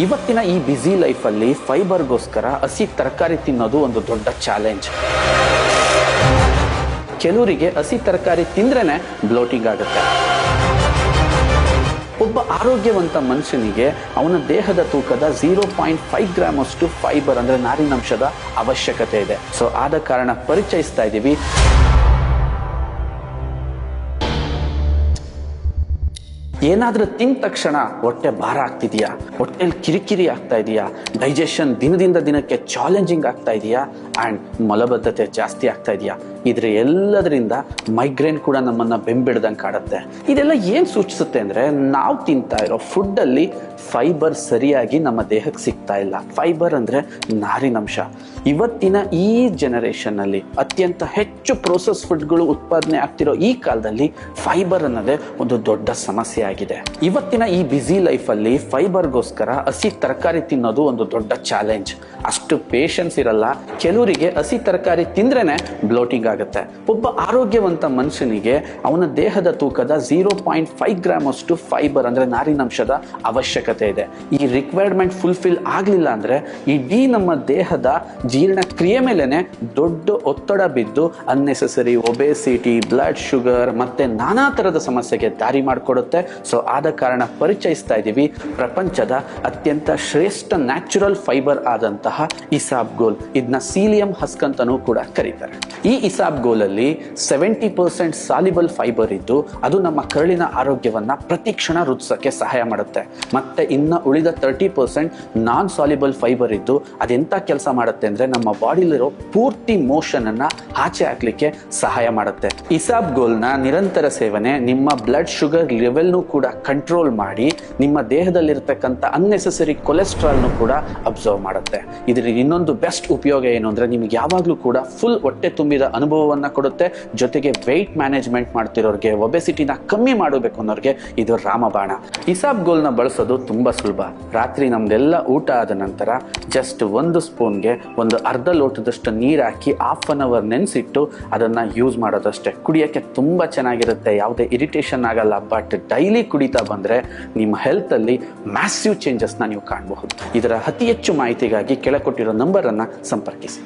ಇವತ್ತಿನ ಈ ಬ್ಯುಸಿ ಲೈಫಲ್ಲಿ ಫೈಬರ್ಗೋಸ್ಕರ ಹಸಿ ತರಕಾರಿ ತಿನ್ನೋದು ಒಂದು ದೊಡ್ಡ ಚಾಲೆಂಜ್. ಕೆಲವರಿಗೆ ಹಸಿ ತರಕಾರಿ ತಿಂದ್ರೇನೆ ಬ್ಲೋಟಿಂಗ್ ಆಗುತ್ತೆ. ಒಬ್ಬ ಆರೋಗ್ಯವಂತ ಮನುಷ್ಯನಿಗೆ ಅವನ ದೇಹದ ತೂಕದ 0.5 ಗ್ರಾಮ್ ಅಷ್ಟು ಫೈಬರ್ ಅಂದ್ರೆ ನಾರಿನಂಶದ ಅವಶ್ಯಕತೆ ಇದೆ. ಸೊ ಆದ ಕಾರಣ ಪರಿಚಯಿಸ್ತಾ ಇದ್ದೀವಿ. ಏನಾದ್ರೂ ತಿಂದ ತಕ್ಷಣ ಹೊಟ್ಟೆ ಭಾರ ಆಗ್ತಿದೆಯಾ, ಹೊಟ್ಟೆಲಿ ಕಿರಿಕಿರಿ ಆಗ್ತಾ ಇದೆಯಾ, ಡೈಜೆಷನ್ ದಿನದಿಂದ ದಿನಕ್ಕೆ ಚಾಲೆಂಜಿಂಗ್ ಆಗ್ತಾ ಇದೆಯಾ, ಆ್ಯಂಡ್ ಮಲಬದ್ಧತೆ ಜಾಸ್ತಿ ಆಗ್ತಾ ಇದೆಯಾ, ಇದ್ರ ಎಲ್ಲದರಿಂದ ಮೈಗ್ರೇನ್ ಕೂಡ ನಮ್ಮನ್ನ ಬೆಂಬಿಡ್ದಂಗೆ ಕಾಡುತ್ತೆ. ಇದೆಲ್ಲ ಏನ್ ಸೂಚಿಸುತ್ತೆ ಅಂದ್ರೆ ನಾವು ತಿಂತಾ ಇರೋ ಫುಡ್ಡಲ್ಲಿ ಫೈಬರ್ ಸರಿಯಾಗಿ ನಮ್ಮ ದೇಹಕ್ಕೆ ಸಿಗ್ತಾ ಇಲ್ಲ. ಫೈಬರ್ ಅಂದ್ರೆ ನಾರಿನಂಶ. ಇವತ್ತಿನ ಈ ಜನರೇಷನ್ ಅಲ್ಲಿ ಅತ್ಯಂತ ಹೆಚ್ಚು ಪ್ರೋಸೆಸ್ ಫುಡ್ಗಳು ಉತ್ಪಾದನೆ ಆಗ್ತಿರೋ ಈ ಕಾಲದಲ್ಲಿ ಫೈಬರ್ ಅನ್ನೋದೇ ಒಂದು ದೊಡ್ಡ ಸಮಸ್ಯೆ ಆಗಿದೆ. ಇವತ್ತಿನ ಈ ಬ್ಯುಸಿ ಲೈಫಲ್ಲಿ ಫೈಬರ್ಗೋಸ್ಕರ ಹಸಿ ತರಕಾರಿ ತಿನ್ನೋದು ಒಂದು ದೊಡ್ಡ ಚಾಲೆಂಜ್. ಅಷ್ಟು ಪೇಷನ್ಸ್ ಇರಲ್ಲ. ಕೆಲವರಿಗೆ ಹಸಿ ತರಕಾರಿ ತಿಂದ್ರೇನೆ ಬ್ಲೋಟಿಂಗ್ ಆಗುತ್ತೆ. ಒಬ್ಬ ಆರೋಗ್ಯವಂತ ಮನುಷ್ಯನಿಗೆ ಅವನ ದೇಹದ ತೂಕದ 0.5 ಗ್ರಾಮ್ ಅಷ್ಟು ಫೈಬರ್ ಅಂದ್ರೆ ನಾರಿನಂಶದ ಅವಶ್ಯಕತೆ ಇದೆ. ಈ ರಿಕ್ವೈರ್ಮೆಂಟ್ ಫುಲ್ಫಿಲ್ ಆಗ್ಲಿಲ್ಲ ಅಂದ್ರೆ ಇಡೀ ನಮ್ಮ ದೇಹದ ಜೀರ್ಣಕ್ರಿಯೆ ಮೇಲೆನೆ ದೊಡ್ಡ ಒತ್ತಡ ಬಿದ್ದು ಅನ್ನೆಸೆಸರಿ ಒಬೆಸಿಟಿ, ಬ್ಲಡ್ ಶುಗರ್ ಮತ್ತೆ ನಾನಾ ತರದ ಸಮಸ್ಯೆಗೆ ದಾರಿ ಮಾಡಿಕೊಡುತ್ತೆ. ಸೊ ಆದ ಕಾರಣ ಪರಿಚಯಿಸ್ತಾ ಇದ್ದೀವಿ ಪ್ರಪಂಚದ ಅತ್ಯಂತ ಶ್ರೇಷ್ಠ ನ್ಯಾಚುರಲ್ ಫೈಬರ್ ಆದಂತಹ ಇಸಾಬ್ಗೋಲ್. ಇದನ್ನ ಸೀಲಿಯಂ ಹಸ್ಕ್ ಅಂತಾನೂ ಕೂಡ ಕರೀತಾರೆ. ಈ ಇಸಾಬ್ಗೋಲ್ ಅಲ್ಲಿ 70% ಸಾಲಿಬಲ್ ಫೈಬರ್ ಇದ್ದು ಅದು ನಮ್ಮ ಕರುಳಿನ ಆರೋಗ್ಯವನ್ನ ಪ್ರತಿ ಕ್ಷಣ ವೃದ್ಧಿಸಕ್ಕೆ ಸಹಾಯ ಮಾಡುತ್ತೆ. ಮತ್ತೆ ಇನ್ನ ಉಳಿದ 30% ನಾನ್ ಸಾಲಿಬಲ್ ಫೈಬರ್ ಇದ್ದು ಅದೆಂತ ಕೆಲಸ ಮಾಡುತ್ತೆ ಅಂದ್ರೆ ನಮ್ಮ ಬಾಡಿಲಿರೋ ಪೂರ್ತಿ ಮೋಷನ್ ಅನ್ನ ಆಚೆ ಹಾಕ್ಲಿಕ್ಕೆ ಸಹಾಯ ಮಾಡುತ್ತೆ. ಇಸಾಬ್ಗೋಲ್ ನ ನಿರಂತರ ಸೇವನೆ ನಿಮ್ಮ ಬ್ಲಡ್ ಶುಗರ್ ಲೆವೆಲ್ನು ಕೂಡ ಕಂಟ್ರೋಲ್ ಮಾಡಿ ನಿಮ್ಮ ದೇಹದಲ್ಲಿರ್ತಕ್ಕಂಥ ಅನ್ನೆಸೆಸರಿ ಕೊಲೆಸ್ಟ್ರಾಲ್ನು ಕೂಡ ಅಬ್ಸರ್ವ್ ಮಾಡುತ್ತೆ. ಇದರ ಇನ್ನೊಂದು ಬೆಸ್ಟ್ ಉಪಯೋಗ ಏನು ಅಂದ್ರೆ ನಿಮ್ಗೆ ಯಾವಾಗ್ಲೂ ಕೂಡ ಫುಲ್ ಹೊಟ್ಟೆ ತುಂಬಿದ ಅನುಭವವನ್ನ ಕೊಡುತ್ತೆ. ಜೊತೆಗೆ ವೆಯ್ಟ್ ಮ್ಯಾನೇಜ್ಮೆಂಟ್ ಮಾಡ್ತಿರೋರ್ಗೆ, ಒಬೆಸಿಟಿನ ಕಮ್ಮಿ ಮಾಡಬೇಕು ಅನ್ನೋರ್ಗೆ ಇದು ರಾಮಬಾಣ. ಇಸಾಬ್ಗೋಲ್ ನ ಬಳಸೋದು ತುಂಬಾ ಸುಲಭ. ರಾತ್ರಿ ನಮ್ದೆಲ್ಲ ಊಟ ಆದ ನಂತರ ಜಸ್ಟ್ 1 ಸ್ಪೂನ್ಗೆ ಒಂದು ಅರ್ಧ ಲೋಟದಷ್ಟು ನೀರು ಹಾಕಿ ಹಾಫ್ ಅನ್ ಅವರ್ ನೆನೆಸಿಟ್ಟು ಅದನ್ನ ಯೂಸ್ ಮಾಡೋದಷ್ಟೇ. ಕುಡಿಯೋಕ್ಕೆ ತುಂಬಾ ಚೆನ್ನಾಗಿರುತ್ತೆ, ಯಾವುದೇ ಇರಿಟೇಷನ್ ಆಗಲ್ಲ. ಬಟ್ ಡೈಲಿ ಕುಡಿತಾ ಬಂದ್ರೆ ನಿಮ್ಮ ಹೆಲ್ತ್ ಅಲ್ಲಿ ಮ್ಯಾಸಿವ್ ಚೇಂಜಸ್ ನ ನೀವು ಕಾಣಬಹುದು. ಇದರ ಅತಿ ಹೆಚ್ಚು ಮಾಹಿತಿಗಾಗಿ ಕೆಳಕೊಟ್ಟಿರೋ ನಂಬರ್ ಅನ್ನ ಸಂಪರ್ಕಿಸಿ.